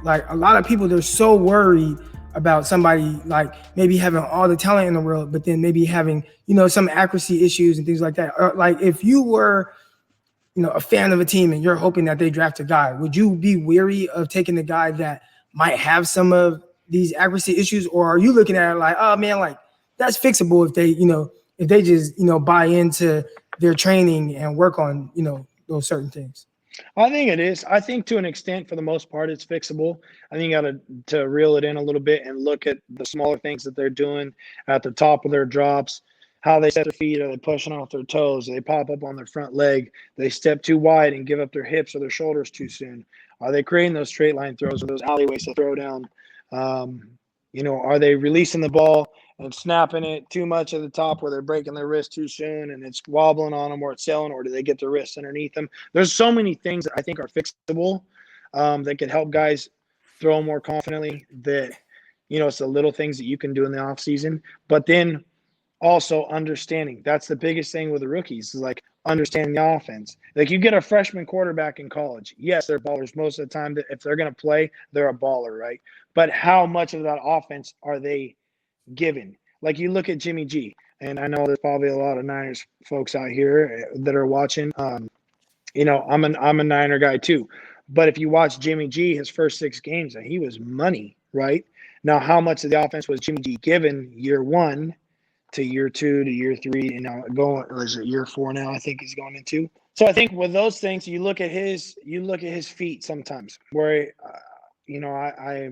Like a lot of people, they're so worried about somebody like maybe having all the talent in the world, but then maybe having, some accuracy issues and things like that. Or like if you were, a fan of a team and you're hoping that they draft a guy, would you be weary of taking the guy that might have some of these accuracy issues? Or are you looking at it like, oh man, like that's fixable if they, if they just, buy into their training and work on, those certain things? I think it is. I think to an extent, for the most part, it's fixable. I think you got to reel it in a little bit and look at the smaller things that they're doing at the top of their drops, how they set their feet. Are they pushing off their toes? They pop up on their front leg? They step too wide and give up their hips or their shoulders too soon? Are they creating those straight line throws or those alleyways to throw down? Are they releasing the ball and snapping it too much at the top where they're breaking their wrist too soon and it's wobbling on them or it's sailing, or do they get their wrists underneath them? There's so many things that I think are fixable that could help guys throw more confidently, that, it's the little things that you can do in the off season. But then also understanding, that's the biggest thing with the rookies, is like understanding the offense. Like you get a freshman quarterback in college. Yes, they're ballers most of the time. If they're going to play, they're a baller, right? But how much of that offense are they given? Like you look at Jimmy G, and I know there's probably a lot of Niners folks out here that are watching. I'm a Niner guy too. But if you watch Jimmy G, his first 6 games, he was money, right? Now, how much of the offense was Jimmy G given year 1 to year 2 to year 3, is it year 4 now? I think he's going into. So I think with those things, you look at his feet sometimes, where I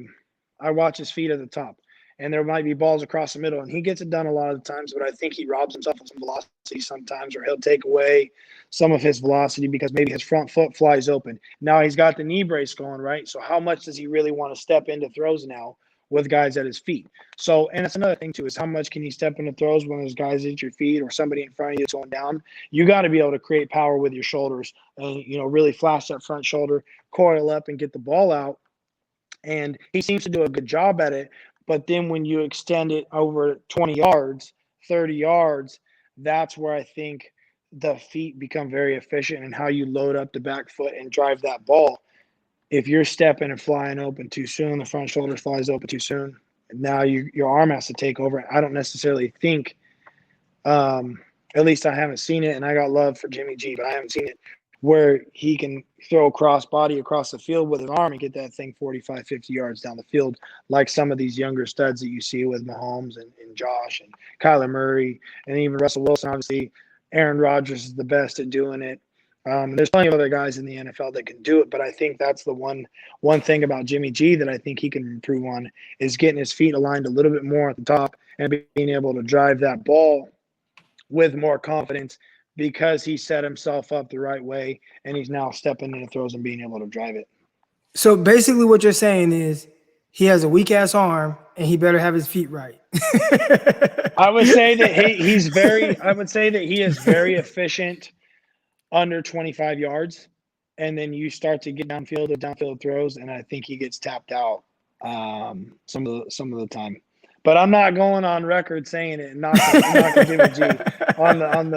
watch his feet at the top, and there might be balls across the middle, and he gets it done a lot of the times, but I think he robs himself of some velocity sometimes, or he'll take away some of his velocity because maybe his front foot flies open. Now he's got the knee brace going, right? So how much does he really want to step into throws now with guys at his feet? So, and that's another thing too, is how much can you step into throws when there's guys at your feet or somebody in front of you that's going down? You got to be able to create power with your shoulders and, really flash that front shoulder, coil up and get the ball out. And he seems to do a good job at it. But then when you extend it over 20 yards, 30 yards, that's where I think the feet become very efficient in how you load up the back foot and drive that ball. If you're stepping and flying open too soon, the front shoulder flies open too soon, now your arm has to take over. I don't necessarily think, at least I haven't seen it, and I got love for Jimmy G, but I haven't seen it where he can throw cross body across the field with his arm and get that thing 45, 50 yards down the field, like some of these younger studs that you see with Mahomes and Josh and Kyler Murray and even Russell Wilson. Obviously, Aaron Rodgers is the best at doing it. There's plenty of other guys in the NFL that can do it, but I think that's the one thing about Jimmy G that I think he can improve on, is getting his feet aligned a little bit more at the top and being able to drive that ball with more confidence, because he set himself up the right way and he's now stepping into throws and being able to drive it. So basically what you're saying is he has a weak ass arm and he better have his feet right. I would say that he is very efficient under 25 yards. And then you start to get downfield throws, and I think he gets tapped out some of the time. But I'm not going on record saying it and knocking Jimmy G on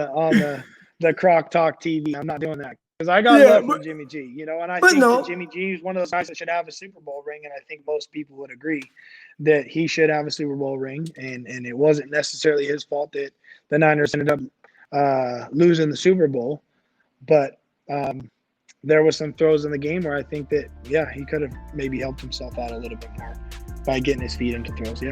the Croc Talk TV. I'm not doing that, because I got love for Jimmy G, and I think that Jimmy G is one of those guys that should have a Super Bowl ring, and I think most people would agree that he should have a Super Bowl ring, and it wasn't necessarily his fault that the Niners ended up losing the Super Bowl, but there was some throws in the game where I think that, he could have maybe helped himself out a little bit more by getting his feet into throws,